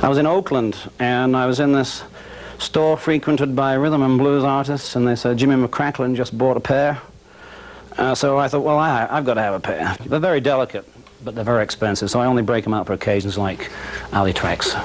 I was in Oakland, and I was in this store frequented by rhythm and blues artists, and they said Jimmy McCracklin just bought a pair. So I thought, well, I've got to have a pair. They're very delicate, but they're very expensive, so I only break them out for occasions like alley tracks.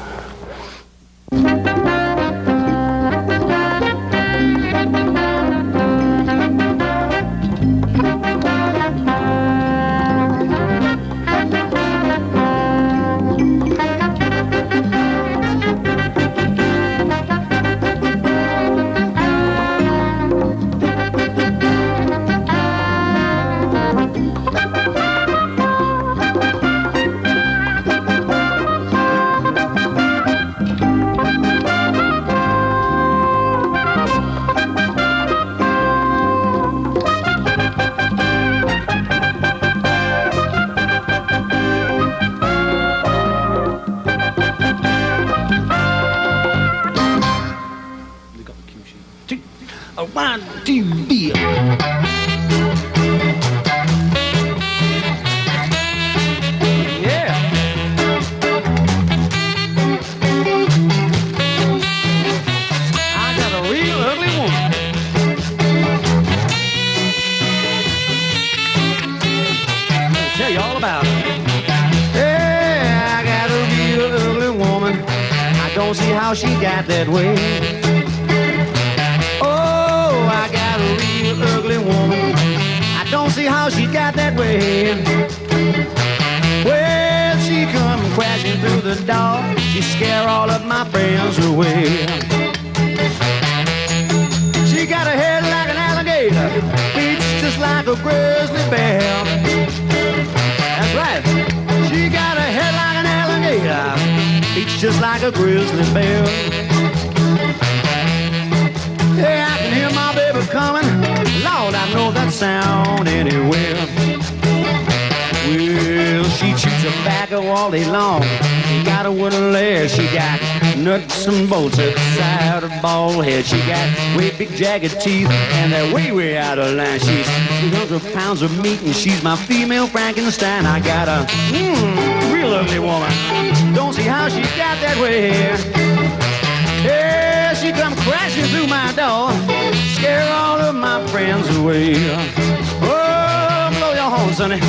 One, two, three. Yeah. I got a real ugly woman. I'll tell you all about it. Yeah, I got a real ugly woman. I don't see how she got that way. Ugly woman, I don't see how she got that way. Well, she come crashing through the door, she scare all of my friends away. She got a head like an alligator, feet just like a grizzly bear. That's right, she got a head like an alligator, feet just like a grizzly bear. Hey, I can hear my baby coming. Lord, I know that sound anywhere. Well, she chews tobacco all day long. She got a wooden leg. She got nuts and bolts at the side of her bald head. She got way big jagged teeth, and they're way out of line. She's 300 pounds of meat, and she's my female Frankenstein. I got a real ugly woman. Don't see how she got that way. Yeah, she come crashing through my door, scare all of my friends away. Oh, blow your horn, sonny.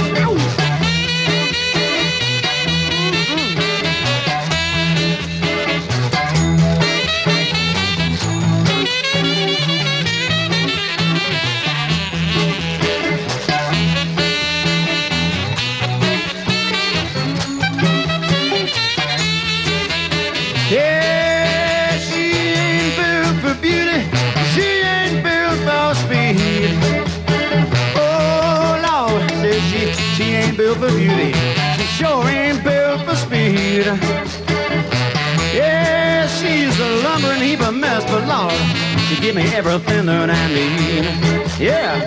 For beauty, she sure ain't built for speed. Yeah, she's a lumbering heap of mess, but Lord, she give me everything that I need. Yeah.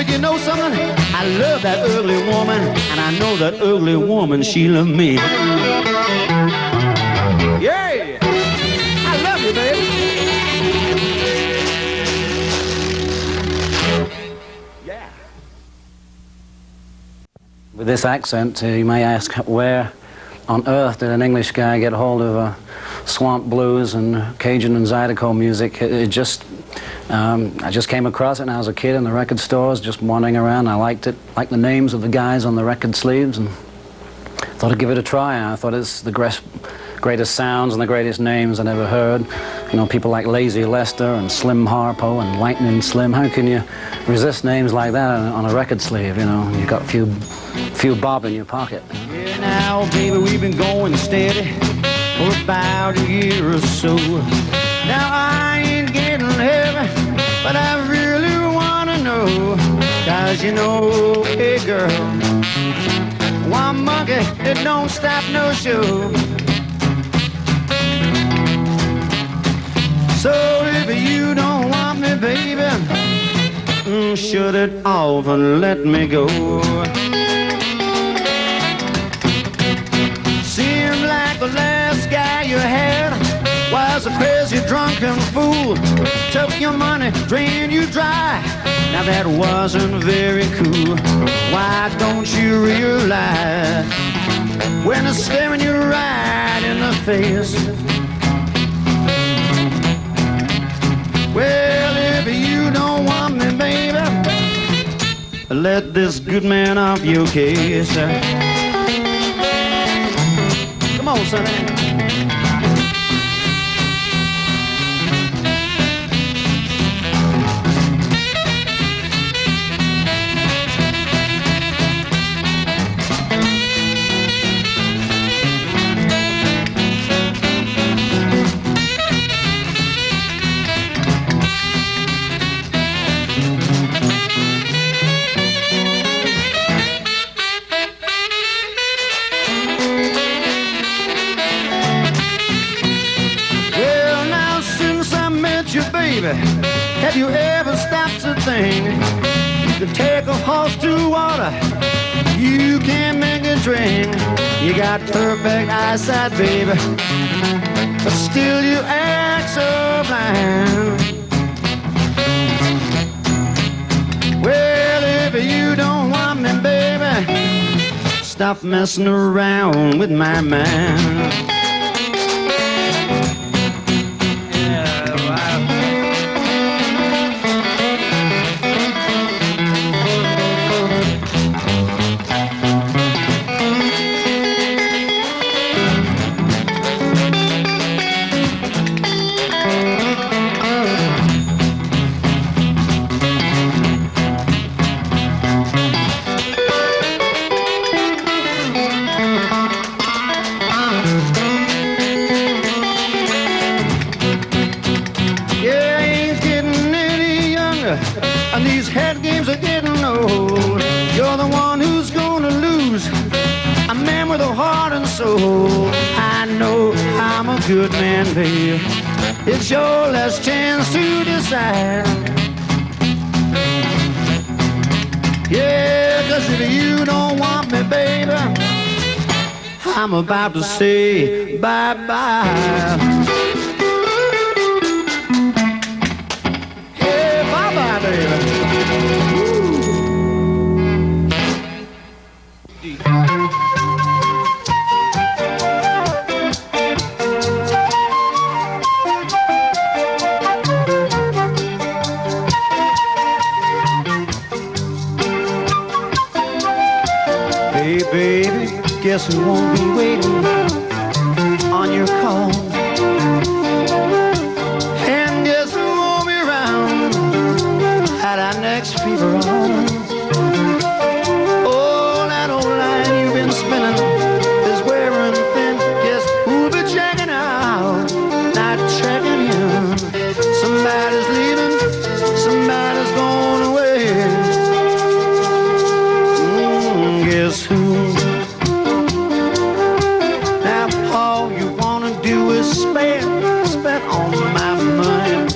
You know something? I love that ugly woman, and I know that ugly woman, she love me. Yeah! I love you, baby. Yeah. With this accent, you may ask, where on earth did an English guy get hold of swamp blues and Cajun and Zydeco music? I just came across it when I was a kid in the record stores, just wandering around. I liked it, liked the names of the guys on the record sleeves, and thought I'd give it a try. I thought it's the greatest sounds and the greatest names I'd ever heard. You know, people like Lazy Lester and Slim Harpo and Lightning Slim. How can you resist names like that on a record sleeve? You know, you got a few bob in your pocket. Yeah, now, baby, we've been going steady for about a year or so. Now I ain't getting heavy, but I really wanna know, 'cause 'cause you know, hey girl, one monkey, it don't stop no show. So if you don't want me, baby, shut it off and let me go. Seemed like the last guy you had was a crazy drunken fool. Took your money, drained you dry. Now that wasn't very cool. Why don't you realize when it's staring you right in the face? Well, if you don't want me, baby, let this good man off your case. Come on, sonny. Have you ever stopped to think you can take a horse to water, you can't make it drink? You got perfect eyesight, baby, but still you act so blind. Well, if you don't want me, baby, stop messing around with my mind. And these head games are getting old. You're the one who's gonna lose, a man with a heart and soul. I know I'm a good man, babe. It's your last chance to decide. Yeah, 'cause if you don't want me, baby, I'm about to say bye-bye. Hey baby, guess who won't be waiting on your call? And guess who won't be around at our next fever on? Oh, that old line you've been spinning is wearing thin. Guess who'll be checking out, not checking in? Somebody's leaving, somebody's going away. Guess who? Now all you wanna do is spend on my mind.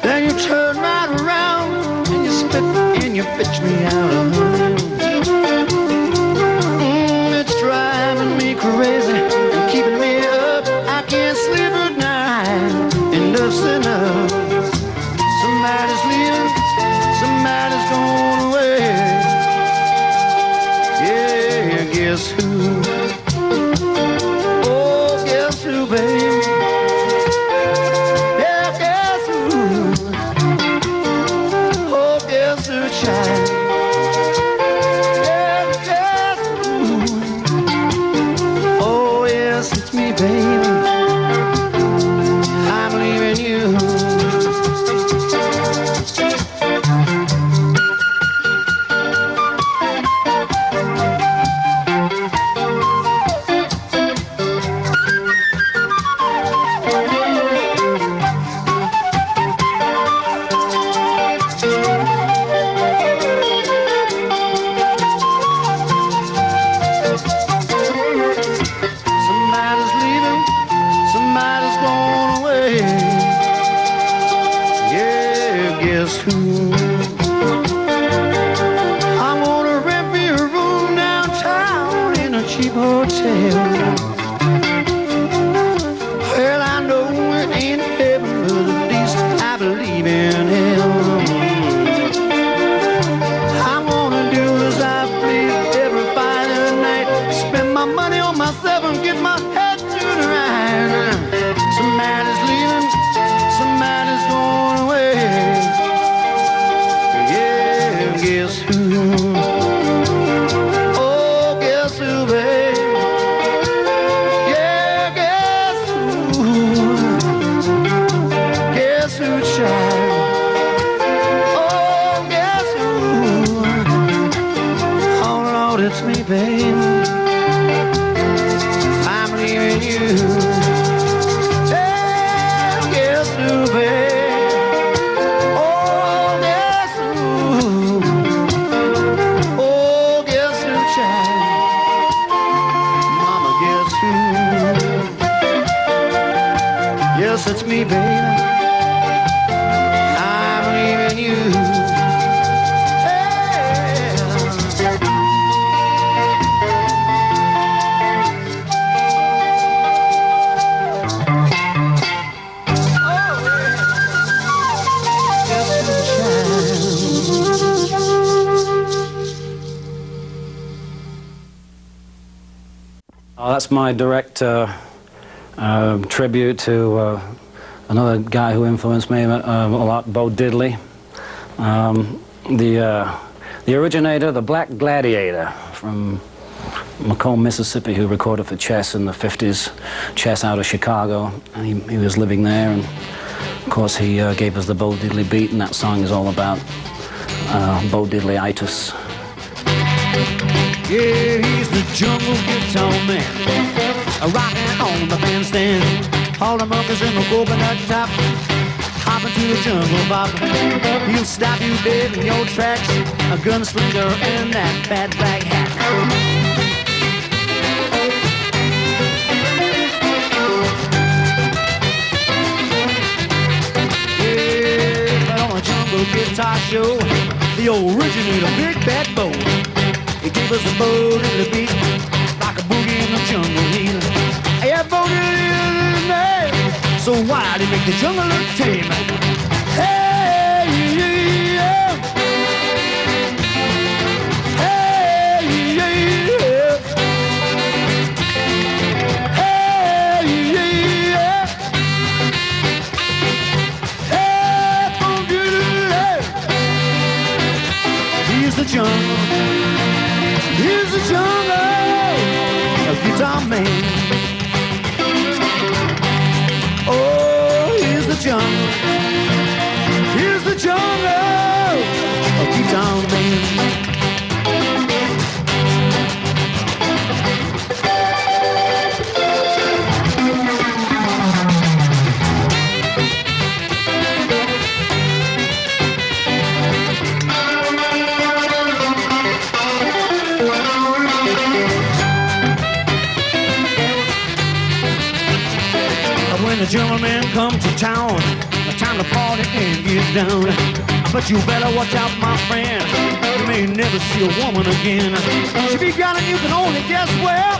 Then you turn right around and you spit and you pitch me out of line. It's driving me crazy and keeping me up. I can't sleep at night. Enough's enough. Somebody's leaving, somebody's going away. Yeah, guess who? Oh, guess who, baby? Yeah, guess who? Oh, guess who, child? guess who? I wanna rent me a room downtown in a cheap hotel. Well, I know it ain't heaven, but at least I believe in hell. I wanna do as I please every Friday night. Spend my money on myself and get my head to the right. Some man is leaving, some man is going away. Yeah, guess who? Oh, guess who, babe? Yeah, guess who? Guess who, child? Oh, guess who? Oh, Lord, it's me, babe. I'm leaving you. Yes, it's me, baby. I'm leaving you. Hey. Oh, that's my direct tribute to another guy who influenced me a lot, Bo Diddley, the originator, the Black Gladiator from Macomb, Mississippi, who recorded for Chess in the 50s, Chess out of Chicago, and he was living there, and of course he gave us the Bo Diddley beat, and that song is all about Bo Diddley-itis. Yeah, he's the jungle guitar man, rocking on the bandstand. All the monkeys in the coconut top, hopping to the jungle bop. He'll stop you dead in your tracks, a gunslinger in that bad black hat. Yeah, but on a jungle guitar show, the originator Big Bad Bo, he gave us a Bo Diddley beat, like a boogie in the jungle heat. Yeah, Bo Diddley, man, so why'd he make the jungle look tame? Hey, yeah. Hey, yeah. Hey, yeah. Hey, Bo Diddley, he's the jungle. Here's the jungle, a guitar man. Oh, here's the jungle. Here's the jungle, a guitar man. When the gentlemen come to town, time to party and get down. But you better watch out, my friend, you may never see a woman again. She be gone and you can only guess where.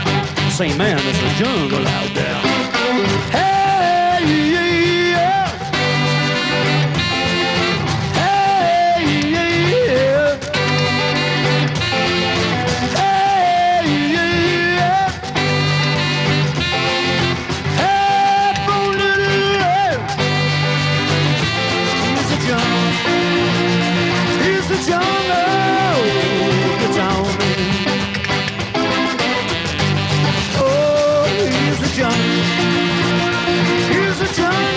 Say, man, there's a jungle out there. Hey, yeah. Hey, yeah. Hey, yeah. Hey, Bo Diddley. Here's the jungle. Here's the jungle. It's on me. Oh, here's the jungle. Here's the jungle.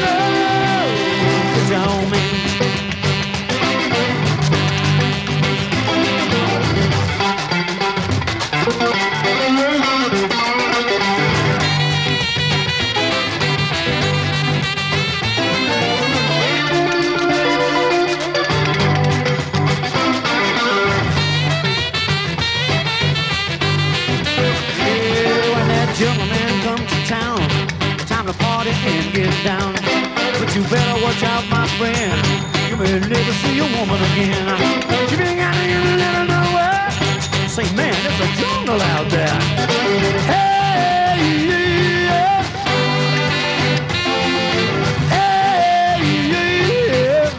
you may never see a woman again. You ain't got to let her know where. Say, man, there's a jungle out there. Hey, yeah. Hey, yeah.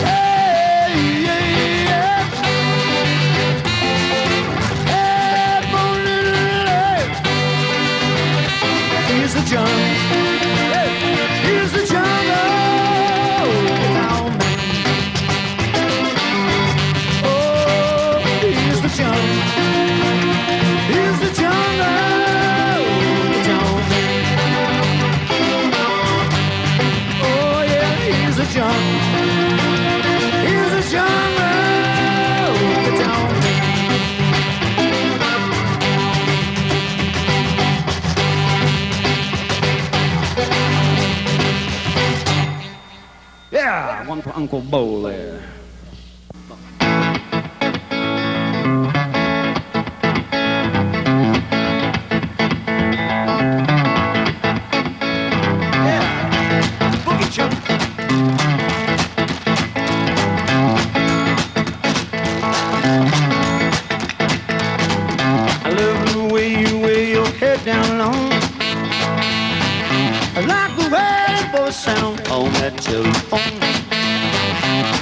Hey, yeah. Hey, boy, here's the jungle. Hey, here's the jungle. Here's the jungle, the jungle. Oh yeah, here's the jungle. Here's the jungle, the jungle. Yeah, one for Uncle Bo there. Down low, like the rainbow sound on that telephone.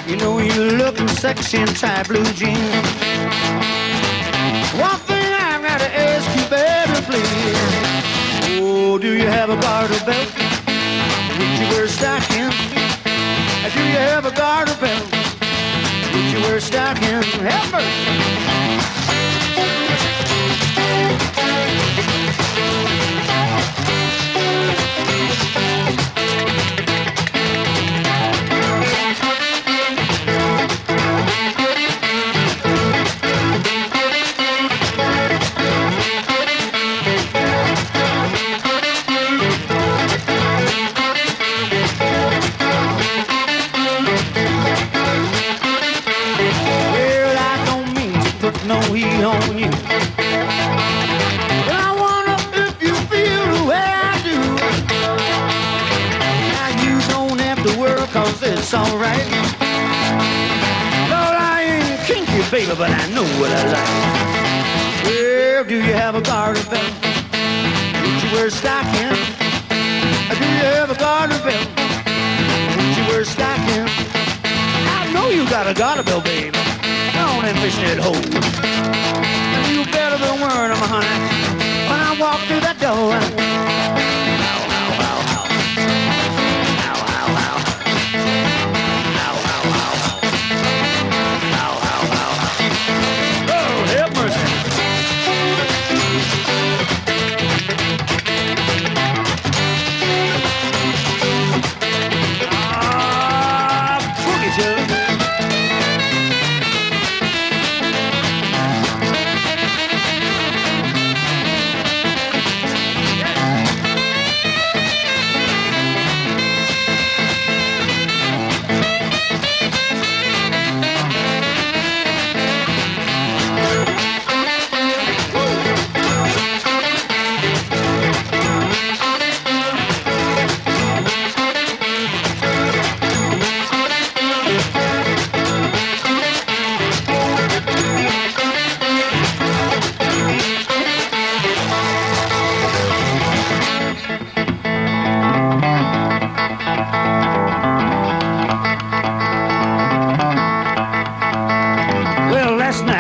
You know you're looking sexy in tight blue jeans. One thing I gotta ask you, baby, please. Oh, do you have a garter belt? Would you wear stockings? Do you have a garter belt? Would you wear stockings? Help me. No heat on you. But I wonder if you feel the way I do. Now you don't have to worry, cause it's alright. Lord, I ain't kinky, baby, but I know what I like. Well, do you have a garter belt? Would you wear stockings? Do you have a garter belt? Would you wear stockings? I know you got a garter belt, baby. On and fish that hole. And you better be wearing them, honey, when I walk through that door. Ow, ow, ow, ow. Ow, ow, ow. Ow, ow, ow. Ow, ow, ow. Oh, have mercy. Boogie Jug.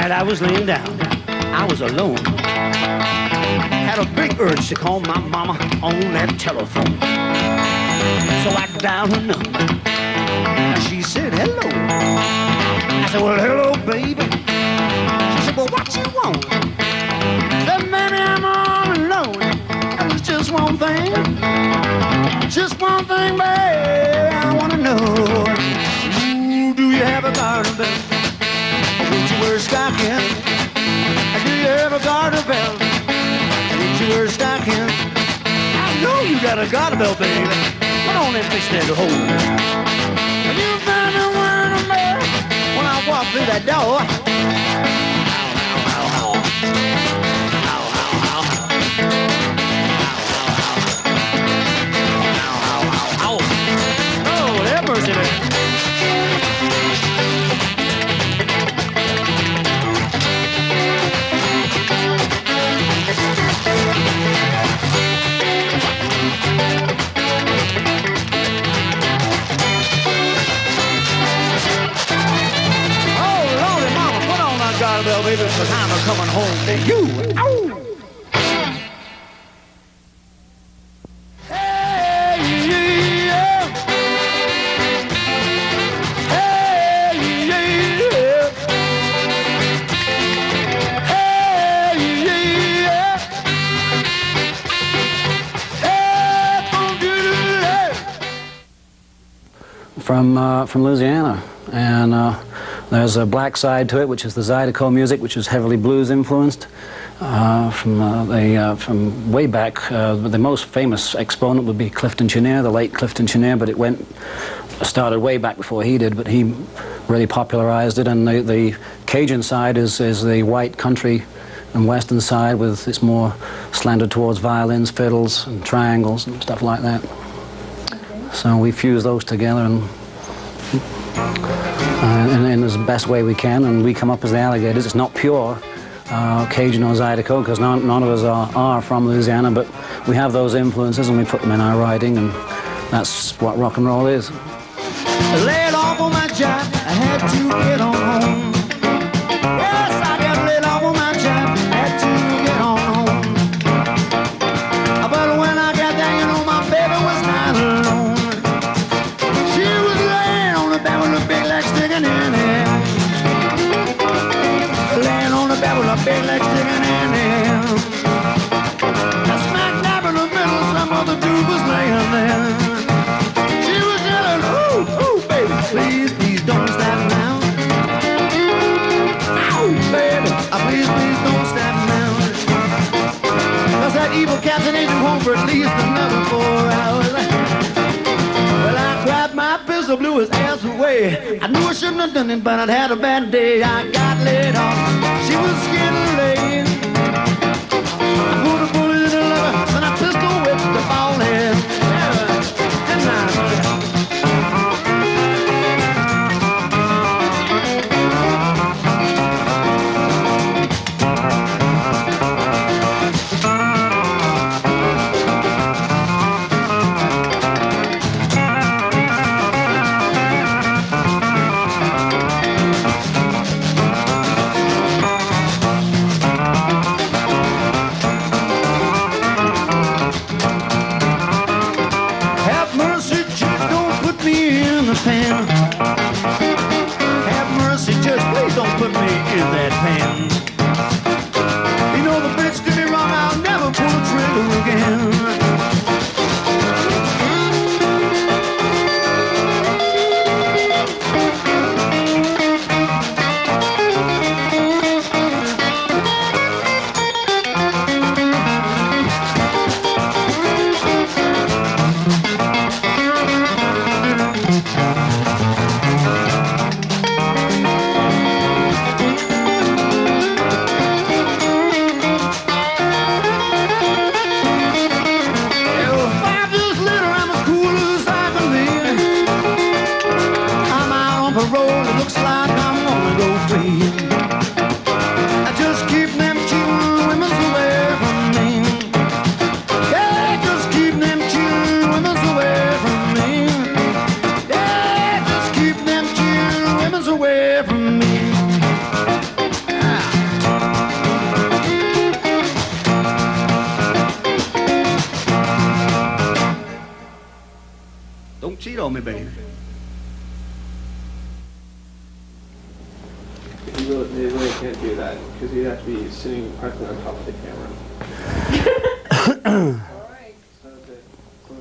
I was laying down, I was alone. Had a big urge to call my mama on that telephone. So I dialed her number, and she said, hello. I said, well, hello, baby. She said, well, what you want? I said, baby, I'm all alone. It was just one thing, baby, I want to know. Ooh, do you have a garter belt? Would you wear stockings? Do you have a garter belt? Would you wear stockings? I know you got a garter belt, baby. Put on that fish that hole. And you find me wearing a belt when I walk through that door. Ow, ow, ow, ow. Ow, ow, ow. Ow, ow, ow. Ow, ow, ow. Oh, baby, 'cause I'm a coming home to you. Ow! Hey, yeah. Hey, yeah. Hey, yeah. Hey, don't do that. From Louisiana, and there's a black side to it, which is the Zydeco music, which is heavily blues influenced. From way back, the most famous exponent would be Clifton Chenier, the late Clifton Chenier, but it started way back before he did, but he really popularized it. And the Cajun side is the white country and western side, with it's more slanted towards violins, fiddles, and triangles and stuff like that. So we fuse those together in the best way we can, and we come up as the Alligators. It's not pure Cajun or Zydeco, because none of us are from Louisiana, but we have those influences and we put them in our writing, and that's what rock and roll is. Laid off on my job, I had to get on home. Yes, I got laid off on my job, had to get on home. But when I got there, you know, my baby was not alone. She was laying on the bed with a big leg sticking in it. Laying on the bed with a big leg sticking in it. I smack dab in the middle, some other dude was laying there. She was yelling, ooh, ooh, baby, please, please don't stop now. Ow, baby, please, please don't stop now. 'Cause that evil captain ain't been home for at least another 4 hours. Well, I grabbed my pistol, blew his ass away. I knew I shouldn't have done it, but I'd had a bad day. I got laid off, she was getting laid. I put a bullet in her liver, and I pistol whipped the bald head. And now, have mercy, judge, don't put me in the pen. Have mercy, judge, please don't put me in that pen. You know the bitch did me wrong, I'll never pull a trigger again. Well, 5 years later, I'm as cool as I can be. I'm out on parole, it looks like I'm gonna go free. I just keep them cheating women away from me. Yeah, just keep them cheating women away from me. Yeah, just keep them cheating women away from me. Don't cheat on me, baby. They really can't do that, because you'd have to be sitting practically on top of the camera. Alright, Something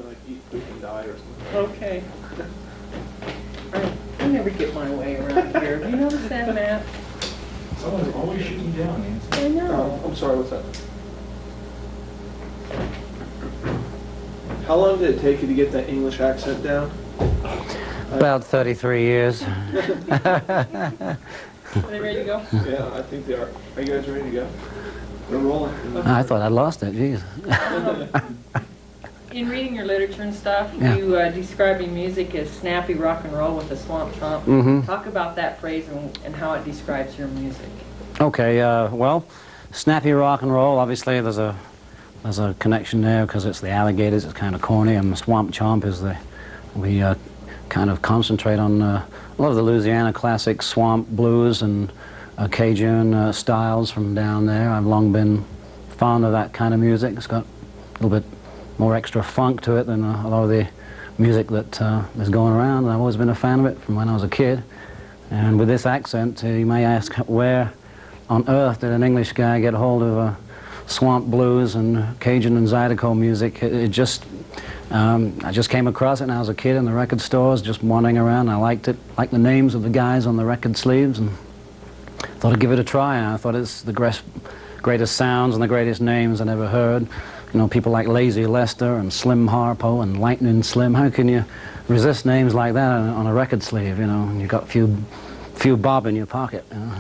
like eat, poop, and die or something. okay. I never get my way around here. Have you noticed that, Matt? Someone's always shooting down, Nancy. I know. I'm sorry, what's that? How long did it take you to get that English accent down? About 33 years. Are they ready to go? Yeah, I think they are. Are you guys ready to go? We're rolling. I thought I'd lost it, jeez. In reading your literature and stuff, Yeah. you describe your music as snappy rock and roll with a swamp chomp. Mm-hmm. Talk about that phrase and how it describes your music. Okay, well, snappy rock and roll, obviously there's a connection there because it's the Alligators, it's kind of corny, and the swamp chomp is we kind of concentrate on a lot of the Louisiana classic swamp blues and Cajun styles from down there. I've long been fond of that kind of music. It's got a little bit more extra funk to it than a lot of the music that is going around. I've always been a fan of it from when I was a kid. And with this accent, you may ask, where on earth did an English guy get hold of swamp blues and Cajun and Zydeco music? I just came across it when I was a kid in the record stores, just wandering around. I liked it, liked the names of the guys on the record sleeves, and thought I'd give it a try. I thought it's the greatest sounds and the greatest names I'd ever heard. You know, people like Lazy Lester and Slim Harpo and Lightning Slim. How can you resist names like that on a record sleeve, you know? And you've got a few bob in your pocket, you know?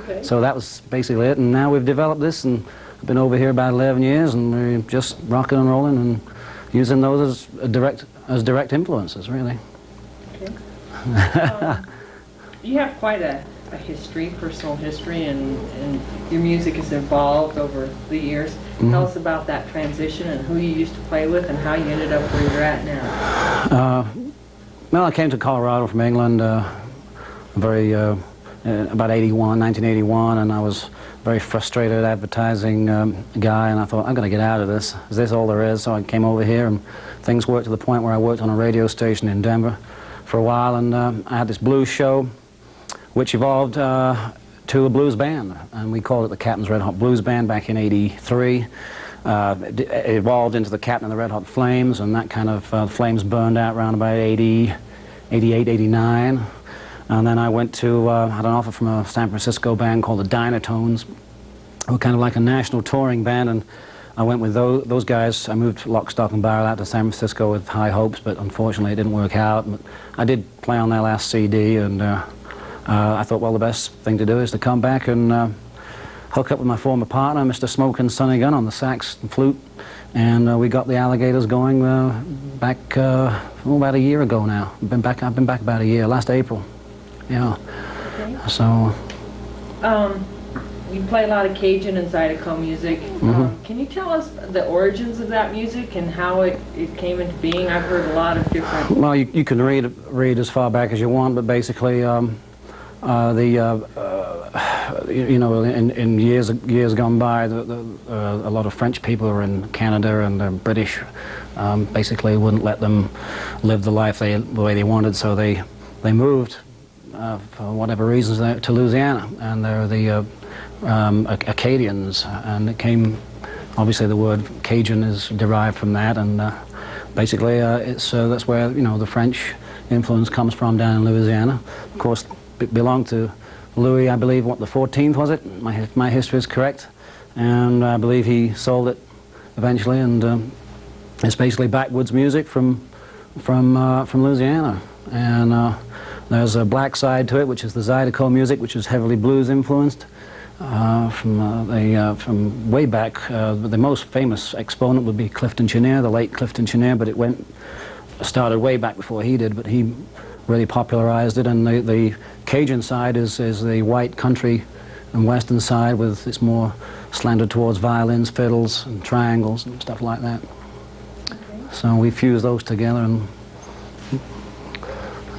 Okay. So that was basically it, and now we've developed this, and I've been over here about 11 years, and we're just rocking and rolling and using those as direct influences, really. Okay. You have quite a history, personal history, and your music has evolved over the years. Tell us about that transition and who you used to play with and how you ended up where you're at now. Well, I came to Colorado from England about 1981, and I was a very frustrated advertising guy, and I thought, I'm going to get out of this. Is this all there is? So I came over here, and things worked to the point where I worked on a radio station in Denver for a while, and I had this blues show which evolved to a blues band, and we called it the Captain's Red Hot Blues Band back in '83. It evolved into the Captain and the Red Hot Flames, and that kind of flames burned out around about 88, 89. And then I went to, had an offer from a San Francisco band called the Dynatones, who were kind of like a national touring band, and I went with those guys. I moved lock, stock, and barrel out to San Francisco with high hopes, but unfortunately it didn't work out. But I did play on their last CD, and I thought, well, the best thing to do is to come back and hook up with my former partner, Mr. Smokin' Sonny Gunn, on the sax and flute, and we got the Alligators going back about a year ago now. I've been back about a year, last April. Yeah. Okay. So. You play a lot of Cajun and Zydeco music. Can you tell us the origins of that music and how it came into being? I've heard a lot of different... Well, you can read as far back as you want, but basically you know, in years gone by, a lot of French people were in Canada, and the British basically wouldn't let them live the life the way they wanted, so they moved for whatever reasons to Louisiana, and they're the Acadians, and it came, obviously the word Cajun is derived from that, and basically that's where, you know, the French influence comes from down in Louisiana. Of course, it belonged to Louis, I believe, what, the 14th, was it? My history is correct, and I believe he sold it eventually, and it's basically backwoods music from Louisiana, and there's a black side to it, which is the Zydeco music, which is heavily blues influenced. From way back, the most famous exponent would be Clifton Chenier, the late Clifton Chenier, but it started way back before he did, but he really popularized it. And the Cajun side is the white country and western side, with it's more slanted towards violins, fiddles, and triangles and stuff like that. Okay. So we fuse those together in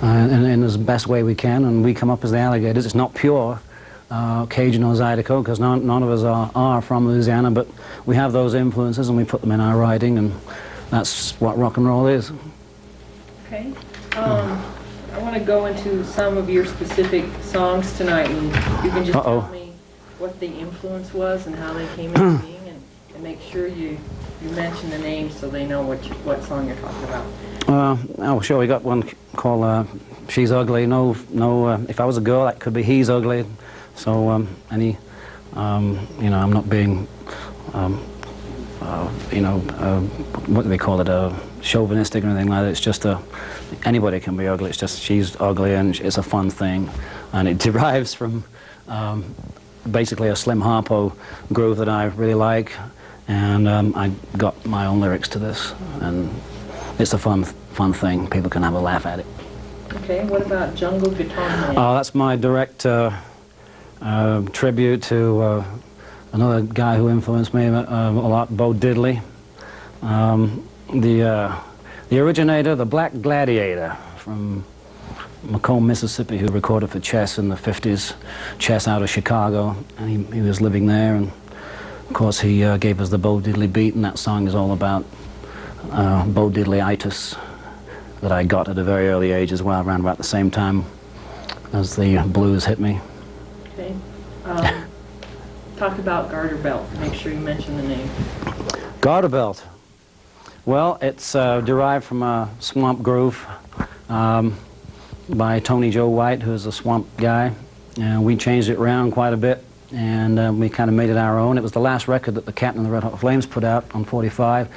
the best way we can, and we come up as the Alligators. It's not pure Cajun or Zydeco, because none of us are from Louisiana, but we have those influences and we put them in our writing, and that's what rock and roll is. Okay. I want to go into some of your specific songs tonight, and you can just tell me what the influence was and how they came into being, and make sure you mention the names so they know what song you're talking about. Oh, sure. We got one called "She's Ugly." No. If I was a girl, that could be "He's Ugly." So you know, I'm not being, you know, what do they call it? Chauvinistic or anything like that. It's just anybody can be ugly. It's just she's ugly, and it's a fun thing, and it derives from basically a Slim Harpo groove that I really like, and I got my own lyrics to this, and it's a fun thing. People can have a laugh at it. Okay, what about Jungle Guitar Man? Oh, that's my direct tribute to another guy who influenced me a lot, Bo Diddley. The originator, the Black Gladiator from Macomb, Mississippi, who recorded for Chess in the 50s. Chess out of Chicago, and he was living there, and of course he gave us the Bo Diddley beat, and that song is all about Bo Diddley-itis that I got at a very early age as well, around about the same time as the blues hit me. Okay. Talk about Garter Belt. Make sure you mention the name. Garter Belt. Well, it's derived from a swamp groove by Tony Joe White, who's a swamp guy. And we changed it around quite a bit, and we kind of made it our own. It was the last record that the Captain and the Red Hot Flames put out on 45.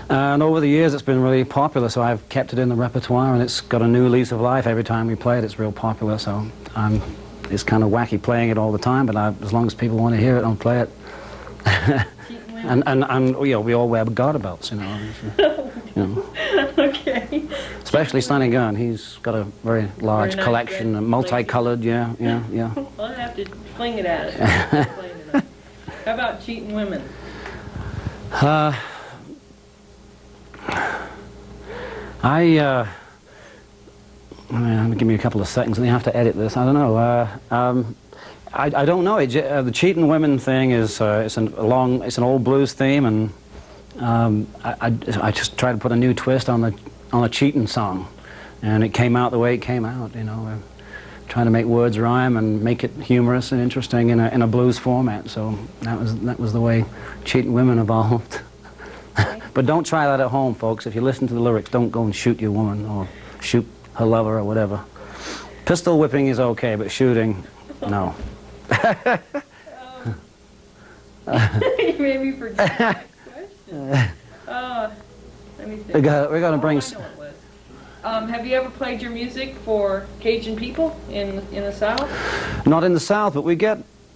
And over the years, it's been really popular, so I've kept it in the repertoire, and it's got a new lease of life every time we play it. It's real popular, so it's kind of wacky playing it all the time, but as long as people want to hear it, I'll play it. and you know, we all wear garter belts, you know. Okay. Especially Sonny Gunn. He's got a very large nice collection, red multicolored, yeah. Well, I have to fling it at it. How about cheating women? Give me a couple of seconds, and you have to edit this. I don't know. I don't know. The cheating women thing is it's an old blues theme, and I just tried to put a new twist on a cheating song, and it came out the way it came out. You know, trying to make words rhyme and make it humorous and interesting in a blues format. So that was the way cheating women evolved. But don't try that at home, folks. If you listen to the lyrics, don't go and shoot your woman or shoot her lover or whatever. Pistol whipping is okay, but shooting, no. You made me forget the next question. Let me think. We're going to bring... I know it was. Have you ever played your music for Cajun people in the South? Not in the South, but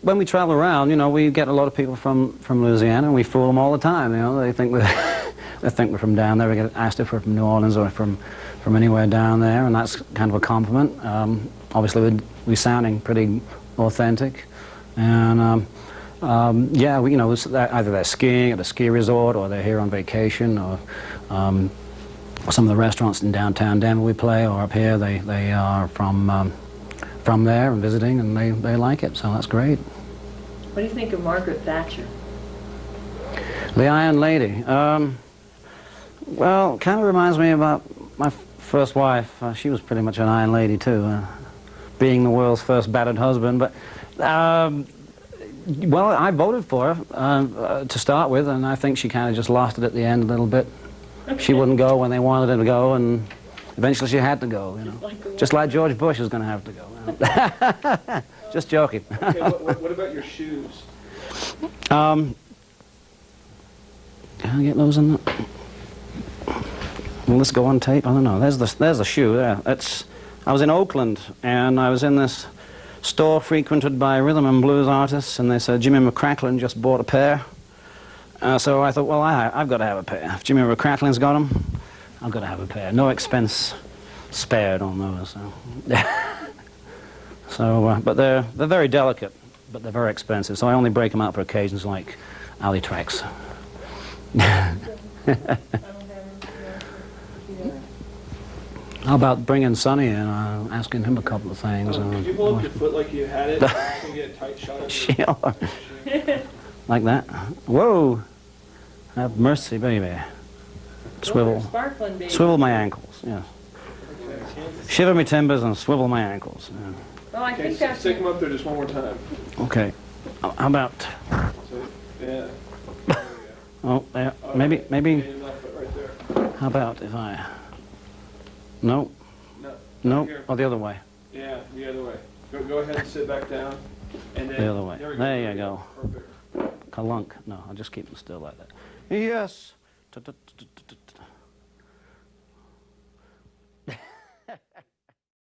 when we travel around, you know, we get a lot of people from Louisiana, and we fool them all the time, you know. They think we're from down there. We get asked if we're from New Orleans or from anywhere down there, and that's kind of a compliment. Obviously, we're sounding pretty authentic, and yeah, you know, either they're skiing at a ski resort, or they're here on vacation, or some of the restaurants in downtown Denver we play, or up here, they are from there and visiting, and they like it, so that's great. What do you think of Margaret Thatcher? The Iron Lady. Well, kind of reminds me about my first wife. She was pretty much an Iron Lady too, being the world's first battered husband. But well, I voted for her to start with, and I think she kind of just lost it at the end a little bit. Okay. She wouldn't go when they wanted her to go, and eventually she had to go. You know, just like George Bush is going to have to go. Just joking. Okay, what about your shoes? Can I get those in? Will this go on tape? I don't know. There's the shoe there. I was in Oakland, and I was in this store frequented by rhythm and blues artists, and they said Jimmy McCracklin just bought a pair. So I thought, well, I've got to have a pair. If Jimmy McCracklin's got them, I've got to have a pair. No expense spared on those. So, but they're very delicate, but they're very expensive. So I only break them out for occasions like alley tracks. How about bringing Sonny in, asking him a couple of things? Could you hold up your foot like you had it? So you get a tight shot of it. Sure. Like that. Whoa! Have mercy, baby. Swivel. Sparkling, baby. Swivel my ankles, yes. Shiver me timbers and swivel my ankles. Yeah. Well, I Okay, think that's stick them up there just one more time. Okay. How about... So, yeah. There we Oh, there. go. Maybe... Okay, enough right there. How about if I... No. No. No. Here. Oh, the other way. Yeah, the other way. Go ahead and sit back down. And then, The other way. There, we There you go. Perfect. Kalunk. No, I'll just keep them still like that. Yes.